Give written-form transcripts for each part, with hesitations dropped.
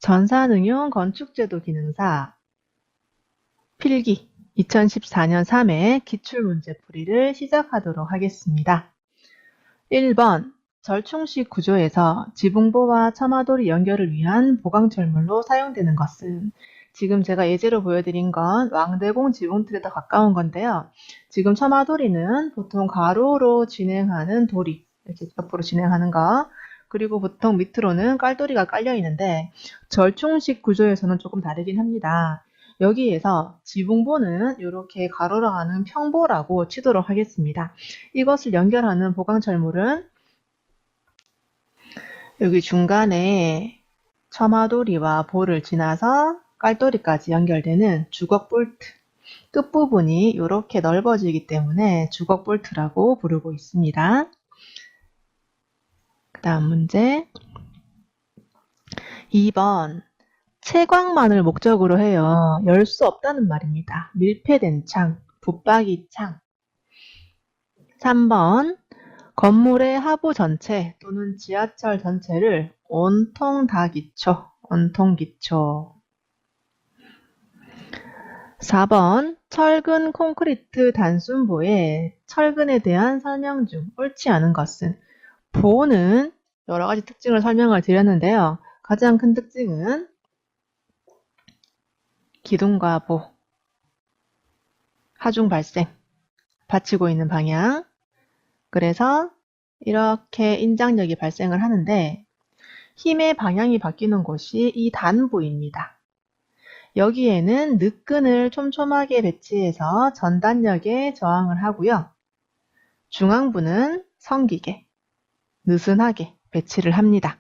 전산응용 건축제도 기능사 필기 2014년 3회 기출문제풀이를 시작하도록 하겠습니다. 1번 절충식 구조에서 지붕보와 처마돌이 연결을 위한 보강철물로 사용되는 것은 지금 제가 예제로 보여드린 건 왕대공 지붕틀에 더 가까운 건데요. 지금 처마돌이는 보통 가로로 진행하는 도리, 이렇게 옆으로 진행하는 거, 그리고 보통 밑으로는 깔돌이가 깔려 있는데 절충식 구조에서는 조금 다르긴 합니다. 여기에서 지붕보는 이렇게 가로로 가는 평보라고 치도록 하겠습니다. 이것을 연결하는 보강철물은 여기 중간에 처마돌이와 보를 지나서 깔돌이까지 연결되는 주걱볼트, 끝부분이 이렇게 넓어지기 때문에 주걱볼트라고 부르고 있습니다. 그 다음 문제 2번 채광만을 목적으로 해요. 열 수 없다는 말입니다. 밀폐된 창, 붙박이 창. 3번 건물의 하부 전체 또는 지하철 전체를 온통 다 기초, 온통 기초. 4번 철근 콘크리트 단순보에 철근에 대한 설명 중 옳지 않은 것은 보는 여러 가지 특징을 설명을 드렸는데요. 가장 큰 특징은 기둥과 보, 하중 발생, 받치고 있는 방향. 그래서 이렇게 인장력이 발생을 하는데 힘의 방향이 바뀌는 곳이 이 단부입니다. 여기에는 늑근을 촘촘하게 배치해서 전단력에 저항을 하고요. 중앙부는 성기게, 느슨하게 배치를 합니다.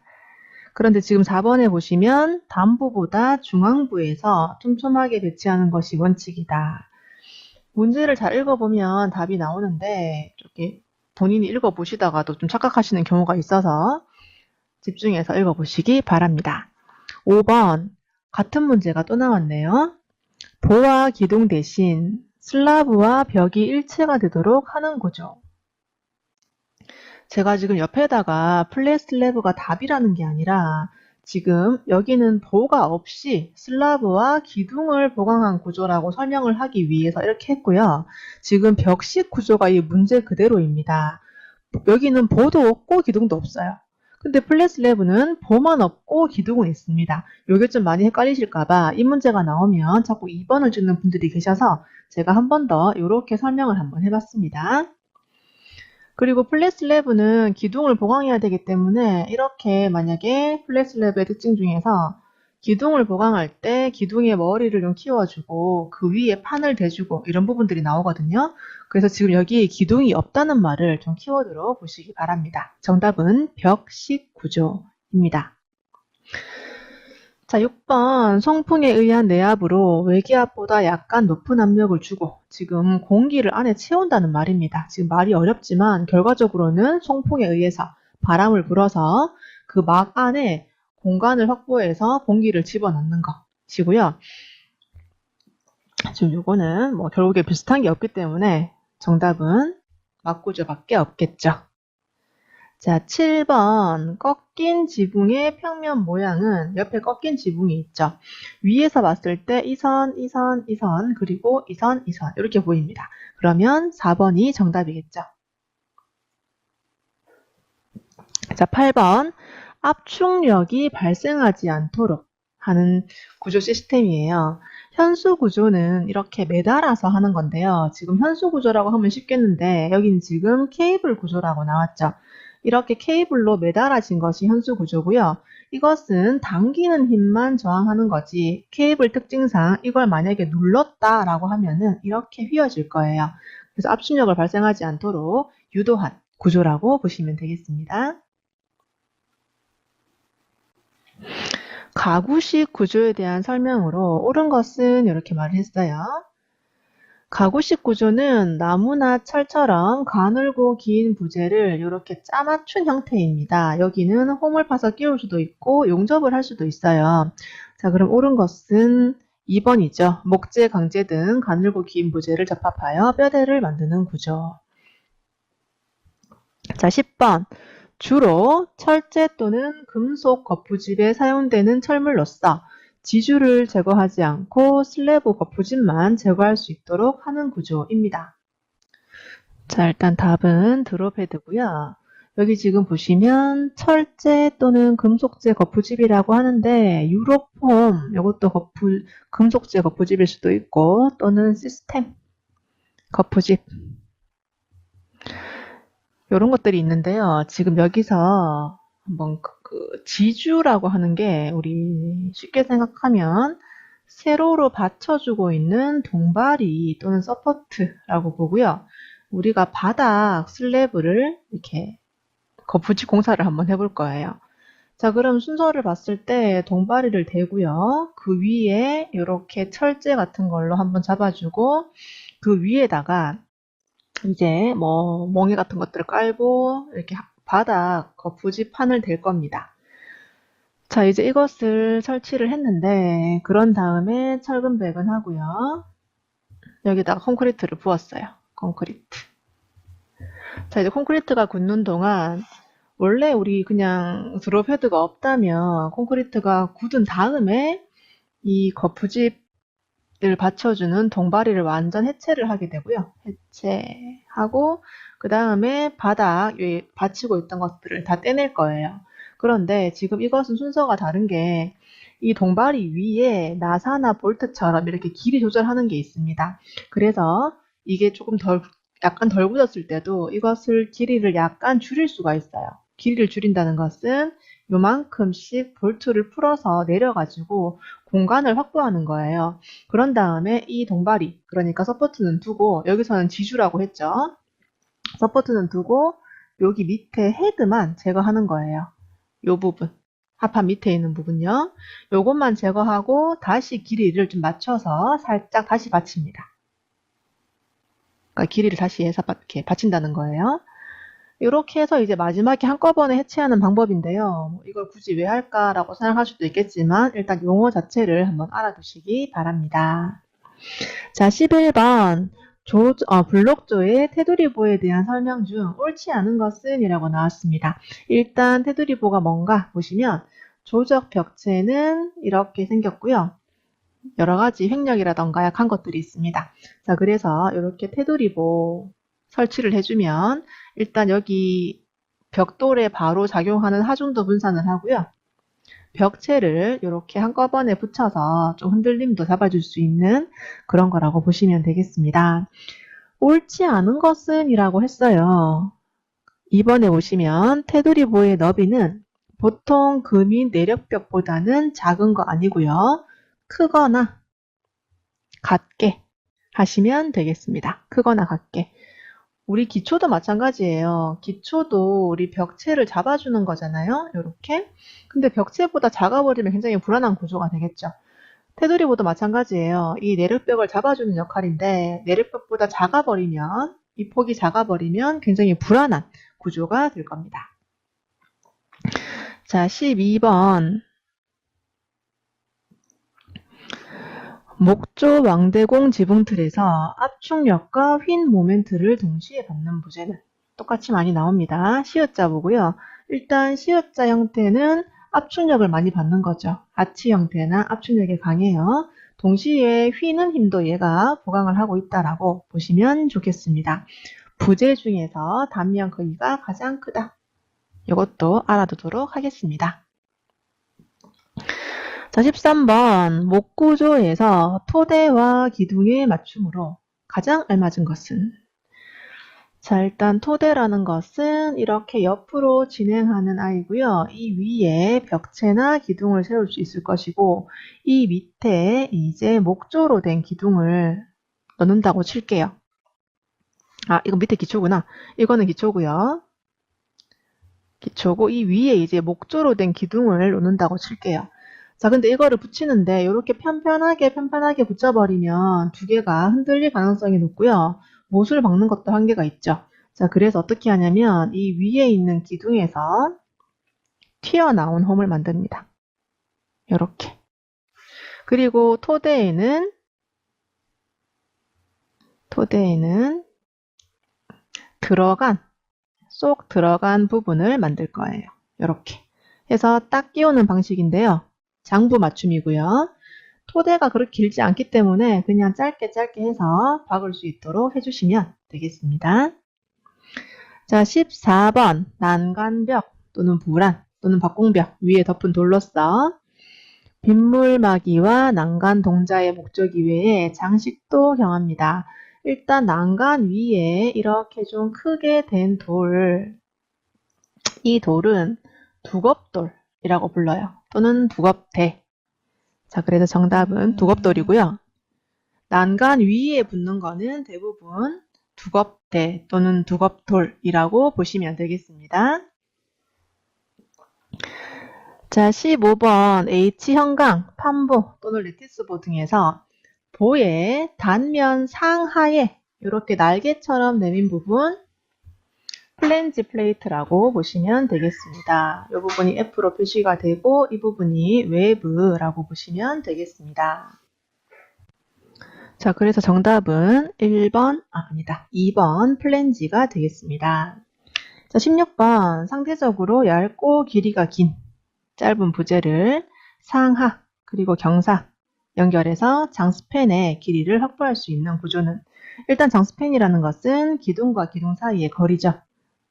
그런데 지금 4번에 보시면 단부보다 중앙부에서 촘촘하게 배치하는 것이 원칙이다. 문제를 잘 읽어보면 답이 나오는데 이렇게 본인이 읽어보시다가도 좀 착각하시는 경우가 있어서 집중해서 읽어보시기 바랍니다. 5번 같은 문제가 또 나왔네요. 보와 기둥 대신 슬라브와 벽이 일체가 되도록 하는 구조. 제가 지금 옆에다가 플랫 슬래브가 답이라는 게 아니라 지금 여기는 보가 없이 슬라브와 기둥을 보강한 구조라고 설명을 하기 위해서 이렇게 했고요. 지금 벽식 구조가 이 문제 그대로입니다. 여기는 보도 없고 기둥도 없어요. 근데 플랫 슬래브는 보만 없고 기둥은 있습니다. 요게 좀 많이 헷갈리실까봐 이 문제가 나오면 자꾸 2번을 찍는 분들이 계셔서 제가 한 번 더 이렇게 설명을 한번 해봤습니다. 그리고 플랫 슬래브는 기둥을 보강해야 되기 때문에 이렇게 만약에 플랫 슬래브의 특징 중에서 기둥을 보강할 때 기둥의 머리를 좀 키워주고 그 위에 판을 대주고 이런 부분들이 나오거든요. 그래서 지금 여기 기둥이 없다는 말을 좀 키워드로 보시기 바랍니다. 정답은 벽식 구조입니다. 자, 6번 송풍에 의한 내압으로 외기압보다 약간 높은 압력을 주고 지금 공기를 안에 채운다는 말입니다. 지금 말이 어렵지만 결과적으로는 송풍에 의해서 바람을 불어서 그 막 안에 공간을 확보해서 공기를 집어넣는 것이고요. 지금 요거는 뭐 결국에 비슷한 게 없기 때문에 정답은 막구조밖에 없겠죠. 자, 7번 꺾인 지붕의 평면 모양은 옆에 꺾인 지붕이 있죠. 위에서 봤을 때 이 선, 이 선, 이 선, 그리고 이 선, 이 선 이렇게 보입니다. 그러면 4번이 정답이겠죠. 자, 8번 압축력이 발생하지 않도록 하는 구조 시스템이에요. 현수 구조는 이렇게 매달아서 하는 건데요. 지금 현수 구조라고 하면 쉽겠는데 여기는 지금 케이블 구조라고 나왔죠. 이렇게 케이블로 매달아진 것이 현수 구조고요. 이것은 당기는 힘만 저항하는 거지 케이블 특징상 이걸 만약에 눌렀다라고 하면은 이렇게 휘어질 거예요. 그래서 압축력을 발생하지 않도록 유도한 구조라고 보시면 되겠습니다. 가구식 구조에 대한 설명으로 옳은 것은 이렇게 말을 했어요. 가구식 구조는 나무나 철처럼 가늘고 긴 부재를 이렇게 짜맞춘 형태입니다. 여기는 홈을 파서 끼울 수도 있고 용접을 할 수도 있어요. 자, 그럼 옳은 것은 2번이죠. 목재, 강재 등 가늘고 긴 부재를 접합하여 뼈대를 만드는 구조. 자, 10번. 주로 철제 또는 금속 거푸집에 사용되는 철물로서 지주를 제거하지 않고 슬래브 거푸집만 제거할 수 있도록 하는 구조입니다. 자, 일단 답은 드롭헤드고요. 여기 지금 보시면 철제 또는 금속재 거푸집이라고 하는데 유로폼, 이것도 금속재 거푸집일 수도 있고 또는 시스템 거푸집 이런 것들이 있는데요. 지금 여기서 한번 그 지주라고 하는 게 우리 쉽게 생각하면 세로로 받쳐주고 있는 동바리 또는 서포트라고 보고요. 우리가 바닥 슬래브를 이렇게 거푸집 공사를 한번 해볼 거예요. 자, 그럼 순서를 봤을 때 동바리를 대고요. 그 위에 이렇게 철제 같은 걸로 한번 잡아주고 그 위에다가 이제 뭐 멍에 같은 것들을 깔고 이렇게 바닥 거푸집 판을 댈 겁니다. 자, 이제 이것을 설치를 했는데 그런 다음에 철근 배근하고요. 여기다가 콘크리트를 부었어요. 콘크리트. 자, 이제 콘크리트가 굳는 동안 원래 우리 그냥 드롭 헤드가 없다면 콘크리트가 굳은 다음에 이 거푸집을 받쳐주는 동바리를 완전 해체를 하게 되고요. 해체하고 그 다음에 바닥 위에 받치고 있던 것들을 다 떼낼 거예요. 그런데 지금 이것은 순서가 다른 게 이 동바리 위에 나사나 볼트처럼 이렇게 길이 조절하는 게 있습니다. 그래서 이게 조금 약간 덜 굳었을 때도 이것을 길이를 약간 줄일 수가 있어요. 길이를 줄인다는 것은 요만큼씩 볼트를 풀어서 내려가지고 공간을 확보하는 거예요. 그런 다음에 이 동바리, 그러니까 서포트는 두고, 여기서는 지주라고 했죠. 서포트는 두고 여기 밑에 헤드만 제거하는 거예요. 요 부분, 하판 밑에 있는 부분요. 요것만 제거하고 다시 길이를 좀 맞춰서 살짝 다시 받칩니다. 그러니까 길이를 다시 해서 이렇게 받친다는 거예요. 이렇게 해서 이제 마지막에 한꺼번에 해체하는 방법인데요. 이걸 굳이 왜 할까라고 생각할 수도 있겠지만 일단 용어 자체를 한번 알아두시기 바랍니다. 자, 11번 블록조의 테두리보에 대한 설명 중 옳지 않은 것은 이라고 나왔습니다. 일단 테두리보가 뭔가 보시면 조적 벽체는 이렇게 생겼고요. 여러 가지 횡령이라던가 약한 것들이 있습니다. 자, 그래서 이렇게 테두리보 설치를 해주면 일단 여기 벽돌에 바로 작용하는 하중도 분산을 하고요. 벽체를 이렇게 한꺼번에 붙여서 좀 흔들림도 잡아줄 수 있는 그런 거라고 보시면 되겠습니다. 옳지 않은 것은 이라고 했어요. 2번에 보시면 테두리보의 너비는 보통 금인 내력벽보다는 작은 거 아니고요. 크거나 같게 하시면 되겠습니다. 크거나 같게. 우리 기초도 마찬가지예요. 기초도 우리 벽체를 잡아주는 거잖아요. 이렇게. 근데 벽체보다 작아버리면 굉장히 불안한 구조가 되겠죠. 테두리보도 마찬가지예요. 이 내력벽을 잡아주는 역할인데 내력벽보다 작아버리면 이 폭이 작아버리면 굉장히 불안한 구조가 될 겁니다. 자, 12번 목조 왕대공 지붕틀에서 압축력과 휜 모멘트를 동시에 받는 부재는 똑같이 많이 나옵니다. 시옷자 보고요. 일단 시옷자 형태는 압축력을 많이 받는 거죠. 아치 형태나 압축력이 강해요. 동시에 휘는 힘도 얘가 보강을 하고 있다라고 보시면 좋겠습니다. 부재 중에서 단면 크기가 가장 크다. 이것도 알아두도록 하겠습니다. 자, 13번 목구조에서 토대와 기둥의 맞춤으로 가장 알맞은 것은? 자, 일단 토대라는 것은 이렇게 옆으로 진행하는 아이고요. 이 위에 벽체나 기둥을 세울 수 있을 것이고 이 밑에 이제 목조로 된 기둥을 넣는다고 칠게요. 아, 이건 밑에 기초구나. 이거는 기초고요. 기초고 이 위에 이제 목조로 된 기둥을 놓는다고 칠게요. 자, 근데 이거를 붙이는데 이렇게 편편하게 붙여버리면 두 개가 흔들릴 가능성이 높고요. 못을 박는 것도 한계가 있죠. 자, 그래서 어떻게 하냐면 이 위에 있는 기둥에서 튀어나온 홈을 만듭니다. 이렇게. 그리고 토대에는 들어간 쏙 들어간 부분을 만들 거예요. 이렇게 해서 딱 끼우는 방식인데요. 장부 맞춤이고요. 토대가 그렇게 길지 않기 때문에 그냥 짧게 해서 박을 수 있도록 해주시면 되겠습니다. 자, 14번 난간벽 또는 부란 또는 박공벽 위에 덮은 돌로써 빗물막이와 난간 동자의 목적 이외에 장식도 경합니다. 일단 난간 위에 이렇게 좀 크게 된 돌, 이 돌은 두겁돌이라고 불러요. 또는 두겁대. 자, 그래서 정답은 두겁돌이고요. 난간 위에 붙는 거는 대부분 두겁대 또는 두겁돌이라고 보시면 되겠습니다. 자, 15번 H형강, 판보 또는 레티스보 등에서 보의 단면 상하에 이렇게 날개처럼 내민 부분 플랜지 플레이트라고 보시면 되겠습니다. 이 부분이 F로 표시가 되고 이 부분이 외부라고 보시면 되겠습니다. 자, 그래서 정답은 2번 플랜지가 되겠습니다. 자, 16번 상대적으로 얇고 길이가 긴 짧은 부재를 상하 그리고 경사 연결해서 장스팬의 길이를 확보할 수 있는 구조는 일단 장스팬이라는 것은 기둥과 기둥 사이의 거리죠.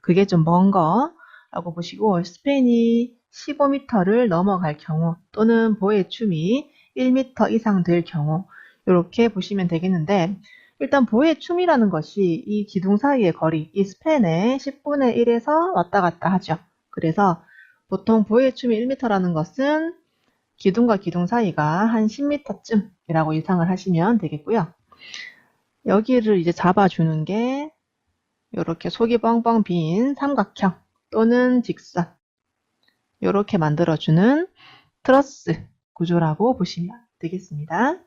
그게 좀 먼 거라고 보시고 스팬이 15m를 넘어갈 경우 또는 보의 춤이 1m 이상 될 경우 이렇게 보시면 되겠는데 일단 보의 춤이라는 것이 이 기둥 사이의 거리, 이 스팬의 10분의 1에서 왔다 갔다 하죠. 그래서 보통 보의 춤이 1m라는 것은 기둥과 기둥 사이가 한 10m쯤이라고 예상을 하시면 되겠고요. 여기를 이제 잡아주는 게 이렇게 속이 뻥뻥 빈 삼각형 또는 직선 이렇게 만들어주는 트러스 구조라고 보시면 되겠습니다.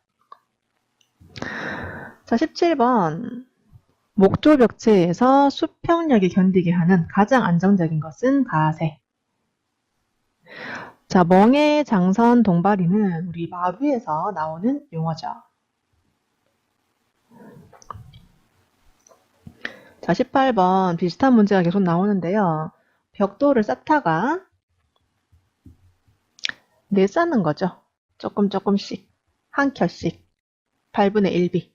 자, 17번 목조벽체에서 수평력이 견디게 하는 가장 안정적인 것은 가세. 자, 멍해 장선 동바리는 우리 마루에서 나오는 용어죠. 자, 18번 비슷한 문제가 계속 나오는데요. 벽돌을 쌓다가 내쌓는 거죠. 조금씩 한 켜씩 8분의 1비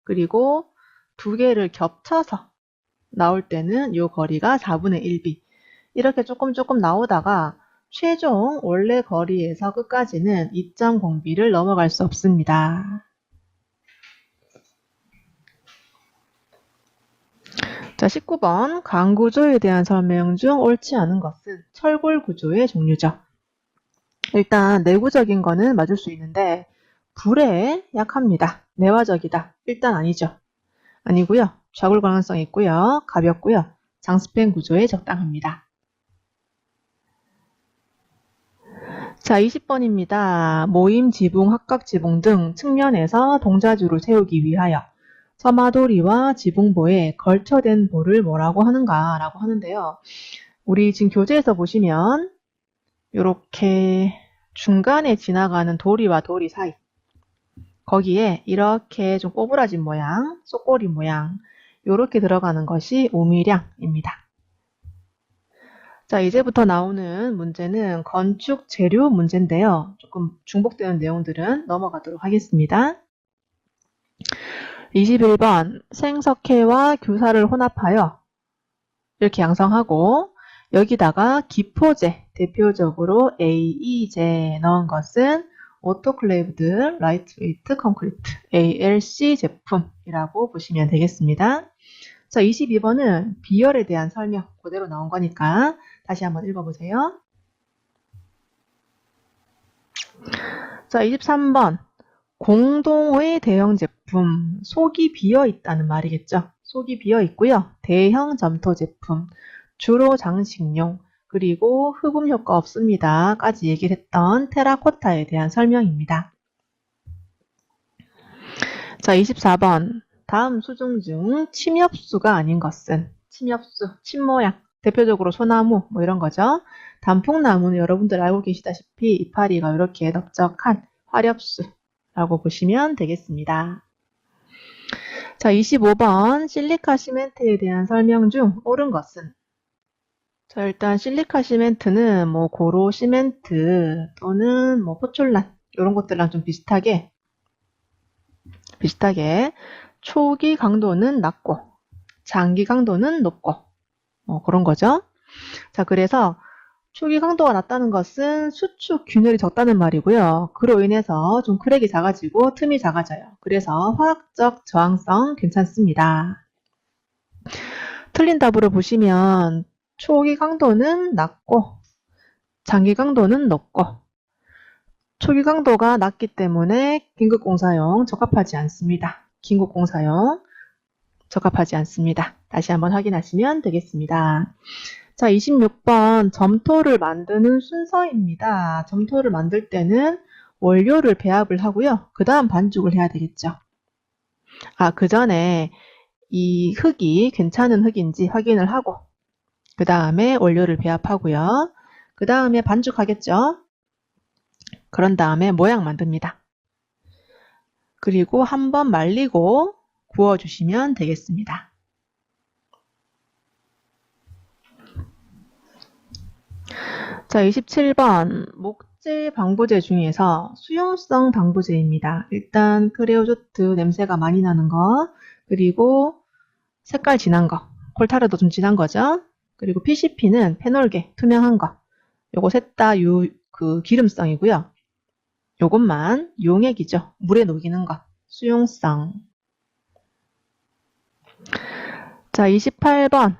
그리고 두 개를 겹쳐서 나올 때는 이 거리가 4분의 1비 이렇게 조금 나오다가 최종 원래 거리에서 끝까지는 2.0비를 넘어갈 수 없습니다. 자, 19번 강구조에 대한 설명 중 옳지 않은 것은 철골 구조의 종류죠. 일단 내구적인 거는 맞을 수 있는데 불에 약합니다. 내화적이다. 일단 아니죠. 아니고요. 좌굴 가능성이 있고요. 가볍고요. 장스팬 구조에 적당합니다. 자, 20번입니다. 모임 지붕, 합각 지붕 등 측면에서 동자주를 세우기 위하여 서마도리와 지붕보에 걸쳐댄 볼을 뭐라고 하는가 라고 하는데요. 우리 지금 교재에서 보시면 이렇게 중간에 지나가는 도리와 도리 사이 거기에 이렇게 좀 꼬부라진 모양, 쏙꼬리 모양 이렇게 들어가는 것이 오미량입니다. 자, 이제부터 나오는 문제는 건축 재료 문제인데요. 조금 중복되는 내용들은 넘어가도록 하겠습니다. 21번 생석회와 규사를 혼합하여 이렇게 양성하고 여기다가 기포제, 대표적으로 AE제 넣은 것은 오토클레이브드 라이트웨이트 콘크리트 ALC 제품이라고 보시면 되겠습니다. 자, 22번은 비열에 대한 설명 그대로 나온 거니까 다시 한번 읽어보세요. 자, 23번 공동의 대형 제품 속이 비어 있다는 말이겠죠. 속이 비어 있고요. 대형 점토 제품 주로 장식용 그리고 흡음 효과 없습니다. 까지 얘기를 했던 테라코타에 대한 설명입니다. 자, 24번 다음 수중 중 침엽수가 아닌 것은 침엽수, 침모양 대표적으로 소나무 뭐 이런 거죠. 단풍나무는 여러분들 알고 계시다시피 이파리가 이렇게 넓적한 화렵수라고 보시면 되겠습니다. 자, 25번 실리카 시멘트에 대한 설명 중 옳은 것은 자, 일단 실리카 시멘트는 뭐 고로 시멘트 또는 뭐 포촐란 이런 것들이랑 좀 비슷하게 초기 강도는 낮고 장기 강도는 높고 그런 거죠. 자, 그래서 초기 강도가 낮다는 것은 수축 균열이 적다는 말이고요. 그로 인해서 좀 크랙이 작아지고 틈이 작아져요. 그래서 화학적 저항성 괜찮습니다. 틀린 답으로 보시면 초기 강도는 낮고 장기 강도는 높고 초기 강도가 낮기 때문에 긴급공사용 적합하지 않습니다. 긴급공사용 적합하지 않습니다. 다시 한번 확인하시면 되겠습니다. 자, 26번 점토를 만드는 순서입니다. 점토를 만들 때는 원료를 배합을 하고요. 그 다음 반죽을 해야 되겠죠. 그 전에 이 흙이 괜찮은 흙인지 확인을 하고 그 다음에 원료를 배합하고요. 그 다음에 반죽하겠죠. 그런 다음에 모양 만듭니다. 그리고 한번 말리고 구워주시면 되겠습니다. 자, 27번 목재 방부제 중에서 수용성 방부제입니다. 일단 크레오조트 냄새가 많이 나는 거, 그리고 색깔 진한 거, 콜타르도 좀 진한 거죠. 그리고 PCP는 페놀계 투명한 거. 요거 셋 다 기름성이고요. 요것만 용액이죠. 물에 녹이는 거. 수용성. 자, 28번.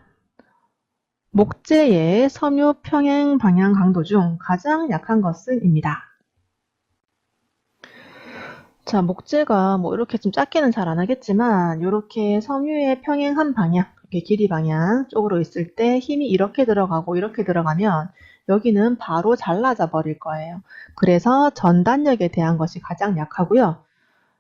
목재의 섬유 평행 방향 강도 중 가장 약한 것은입니다. 자, 목재가 뭐 이렇게 좀 작게는 잘 안 하겠지만 이렇게 섬유의 평행한 방향, 이렇게 길이 방향 쪽으로 있을 때 힘이 이렇게 들어가고 이렇게 들어가면 여기는 바로 잘라져 버릴 거예요. 그래서 전단력에 대한 것이 가장 약하고요.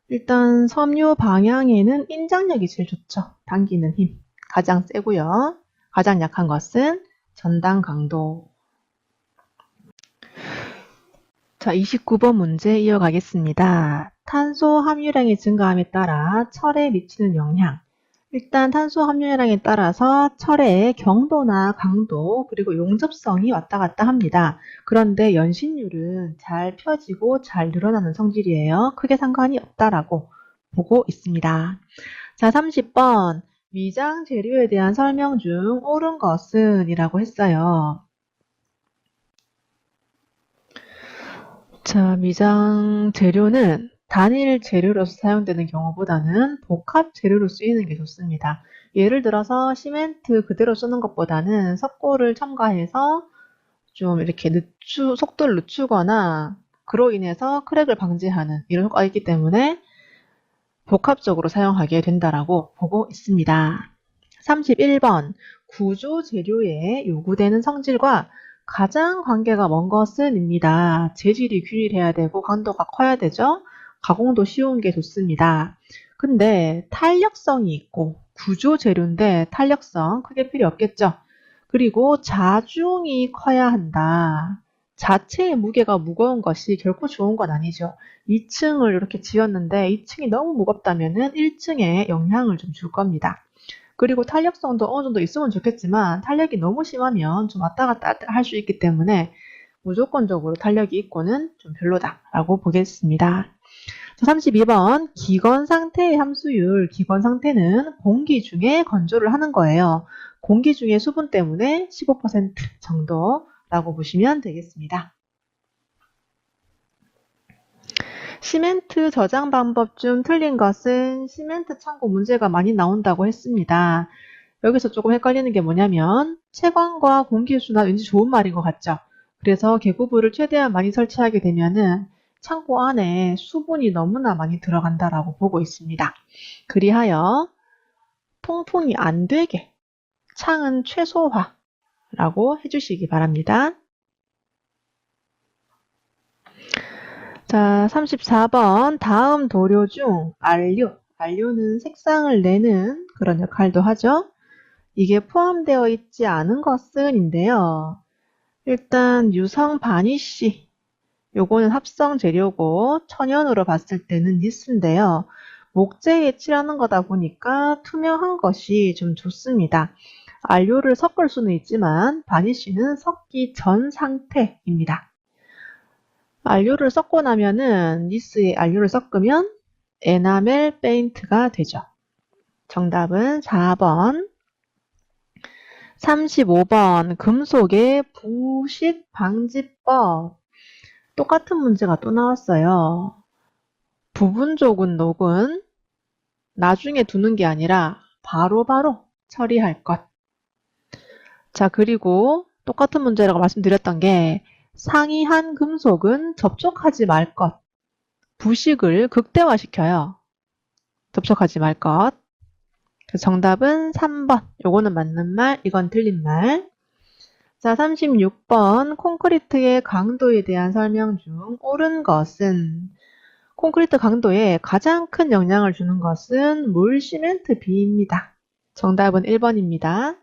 일단 섬유 방향에는 인장력이 제일 좋죠. 당기는 힘 가장 세고요. 가장 약한 것은 전단 강도. 자, 29번 문제 이어가겠습니다. 탄소 함유량이 증가함에 따라 철에 미치는 영향. 일단 탄소 함유량에 따라서 철의 경도나 강도 그리고 용접성이 왔다 갔다 합니다. 그런데 연신율은 잘 펴지고 잘 늘어나는 성질이에요. 크게 상관이 없다라고 보고 있습니다. 자, 30번 위장 재료에 대한 설명 중 옳은 것은 이라고 했어요. 자, 미장 재료는 단일 재료로서 사용되는 경우보다는 복합 재료로 쓰이는 게 좋습니다. 예를 들어서 시멘트 그대로 쓰는 것보다는 석고를 첨가해서 좀 이렇게 속도를 늦추거나 그로 인해서 크랙을 방지하는 이런 효과가 있기 때문에 복합적으로 사용하게 된다라고 보고 있습니다. 31번 구조 재료에 요구되는 성질과 가장 관계가 먼 것은입니다. 재질이 균일해야 되고 강도가 커야 되죠. 가공도 쉬운 게 좋습니다. 근데 탄력성이 있고 구조 재료인데 탄력성 크게 필요 없겠죠. 그리고 자중이 커야 한다. 자체의 무게가 무거운 것이 결코 좋은 건 아니죠. 2층을 이렇게 지었는데 2층이 너무 무겁다면 1층에 영향을 좀 줄 겁니다. 그리고 탄력성도 어느 정도 있으면 좋겠지만 탄력이 너무 심하면 좀 왔다 갔다 할 수 있기 때문에 무조건적으로 탄력이 있고는 좀 별로다라고 보겠습니다. 32번 기건 상태의 함수율. 기건 상태는 공기 중에 건조를 하는 거예요. 공기 중에 수분 때문에 15% 정도라고 보시면 되겠습니다. 시멘트 저장 방법 중 틀린 것은 시멘트 창고 문제가 많이 나온다고 했습니다. 여기서 조금 헷갈리는 게 뭐냐면 채광과 공기순환 왠지 좋은 말인 것 같죠? 그래서 개구부를 최대한 많이 설치하게 되면은 창고 안에 수분이 너무나 많이 들어간다라고 보고 있습니다. 그리하여 통풍이 안 되게 창은 최소화라고 해주시기 바랍니다. 자, 34번 다음 도료 중 안료는 색상을 내는 그런 역할도 하죠. 이게 포함되어 있지 않은 것은인데요. 일단 유성 바니쉬 요거는 합성 재료고 천연으로 봤을 때는 니스인데요. 목재에 칠하는 거다 보니까 투명한 것이 좀 좋습니다. 안료를 섞을 수는 있지만 바니쉬는 섞기 전 상태입니다. 안료를 섞고 나면은 니스에 안료를 섞으면 에나멜 페인트가 되죠. 정답은 4번. 35번 금속의 부식 방지법. 똑같은 문제가 또 나왔어요. 부분적인 녹은 나중에 두는 게 아니라 바로바로 처리할 것. 자, 그리고 똑같은 문제라고 말씀드렸던 게 상이한 금속은 접촉하지 말 것. 부식을 극대화시켜요. 접촉하지 말 것. 정답은 3번. 요거는 맞는 말, 이건 틀린 말. 자, 36번 콘크리트의 강도에 대한 설명 중 옳은 것은 콘크리트 강도에 가장 큰 영향을 주는 것은 물 시멘트 비입니다. 정답은 1번입니다.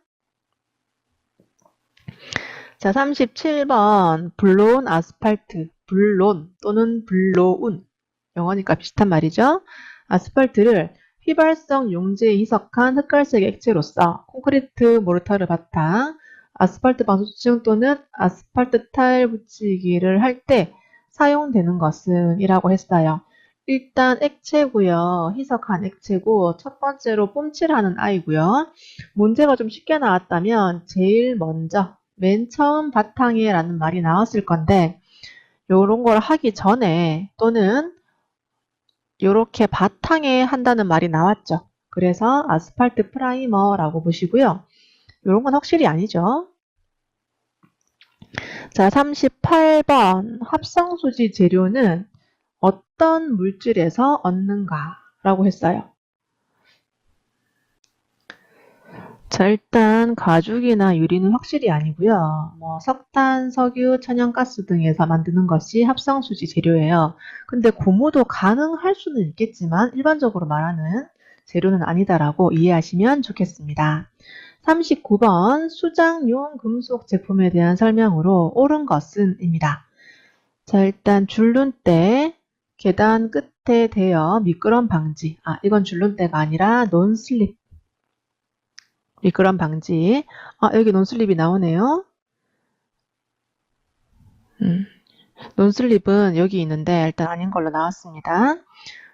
자, 37번 블로운 아스팔트, 블론 또는 블로운 영어니까 비슷한 말이죠. 아스팔트를 휘발성 용제에 희석한 흑갈색 액체로서 콘크리트 모르타르 바탕, 아스팔트 방수층 또는 아스팔트 타일 붙이기를 할 때 사용되는 것은 이라고 했어요. 일단 액체고요. 희석한 액체고 첫 번째로 뽐칠하는 아이고요. 문제가 좀 쉽게 나왔다면 제일 먼저 맨 처음 바탕에 라는 말이 나왔을 건데 요런 걸 하기 전에 또는 요렇게 바탕에 한다는 말이 나왔죠. 그래서 아스팔트 프라이머라고 보시고요. 요런 건 확실히 아니죠. 자, 38번 합성수지 재료는 어떤 물질에서 얻는가 라고 했어요. 자, 일단 가죽이나 유리는 확실히 아니고요. 뭐 석탄, 석유, 천연가스 등에서 만드는 것이 합성수지 재료예요. 근데 고무도 가능할 수는 있겠지만 일반적으로 말하는 재료는 아니다라고 이해하시면 좋겠습니다. 39번 수장용 금속 제품에 대한 설명으로 옳은 것은 입니다. 자, 일단 줄눈대 계단 끝에 대어 미끄럼 방지. 이건 줄눈대가 아니라 논슬립. 미끄럼 방지. 여기 논슬립이 나오네요. 논슬립은 여기 있는데 일단 아닌 걸로 나왔습니다.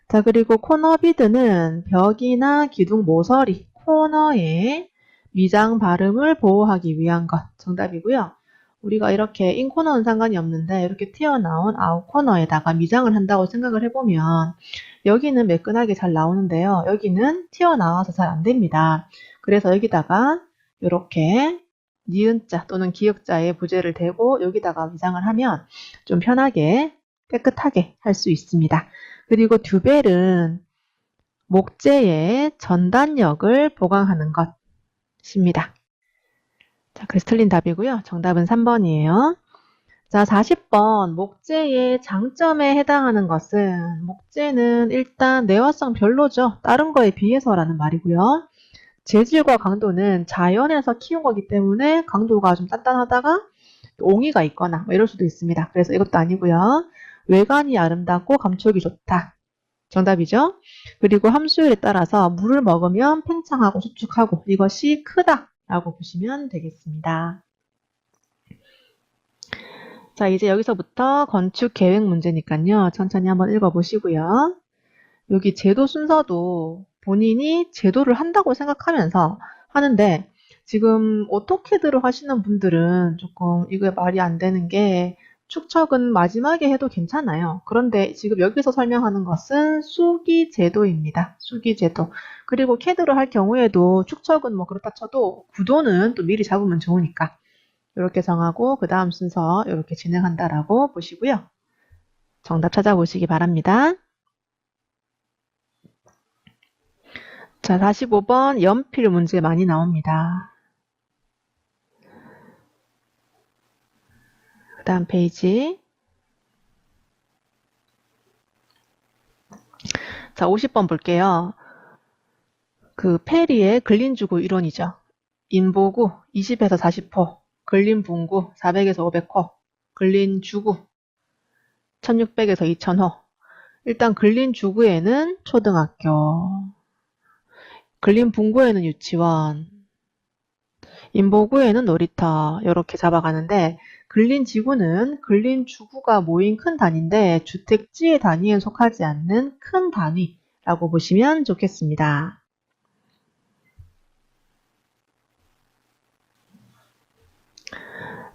자, 그리고 코너비드는 벽이나 기둥 모서리, 코너에 미장 발음을 보호하기 위한 것. 정답이고요. 우리가 이렇게 인코너는 상관이 없는데 이렇게 튀어나온 아웃코너에다가 미장을 한다고 생각을 해보면 여기는 매끈하게 잘 나오는데요. 여기는 튀어나와서 잘 안됩니다. 그래서 여기다가 이렇게 니은자 또는 기역자의 부재를 대고 여기다가 미장을 하면 좀 편하게 깨끗하게 할 수 있습니다. 그리고 듀벨은 목재의 전단력을 보강하는 것입니다. 자, 그래서 틀린 답이고요. 정답은 3번이에요. 자, 40번 목재의 장점에 해당하는 것은 목재는 일단 내화성 별로죠. 다른 거에 비해서라는 말이고요. 재질과 강도는 자연에서 키운 거기 때문에 강도가 좀 단단하다가 옹이가 있거나 뭐 이럴 수도 있습니다. 그래서 이것도 아니고요. 외관이 아름답고 감촉이 좋다. 정답이죠. 그리고 함수율에 따라서 물을 먹으면 팽창하고 수축하고 이것이 크다라고 보시면 되겠습니다. 자, 이제 여기서부터 건축 계획 문제니까요. 천천히 한번 읽어보시고요. 여기 제도 순서도 본인이 제도를 한다고 생각하면서 하는데 지금 오토캐드로 하시는 분들은 조금 이게 말이 안 되는 게 축척은 마지막에 해도 괜찮아요. 그런데 지금 여기서 설명하는 것은 수기 제도입니다. 수기 제도. 그리고 캐드로 할 경우에도 축척은 뭐 그렇다 쳐도 구도는 또 미리 잡으면 좋으니까 이렇게 정하고 그 다음 순서 이렇게 진행한다라고 보시고요. 정답 찾아보시기 바랍니다. 자, 45번 연필 문제 많이 나옵니다. 그 다음 페이지. 자, 50번 볼게요. 그 페리의 근린주구 이론이죠. 인보구 20에서 40호, 근린분구 400에서 500호, 근린주구 1600에서 2000호. 일단 근린주구에는 초등학교, 근린분구에는 유치원, 인보구에는 놀이터 이렇게 잡아가는데 근린지구는 근린주구가 모인 큰 단위인데 주택지의 단위에 속하지 않는 큰 단위라고 보시면 좋겠습니다.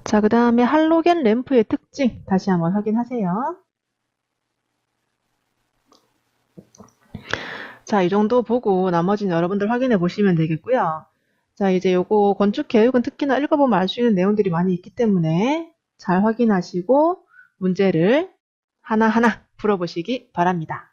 자, 그 다음에 할로겐 램프의 특징 다시 한번 확인하세요. 자, 이 정도 보고 나머지는 여러분들 확인해 보시면 되겠고요. 자, 이제 요거 건축 계획은 특히나 읽어보면 알 수 있는 내용들이 많이 있기 때문에 잘 확인하시고 문제를 하나하나 풀어보시기 바랍니다.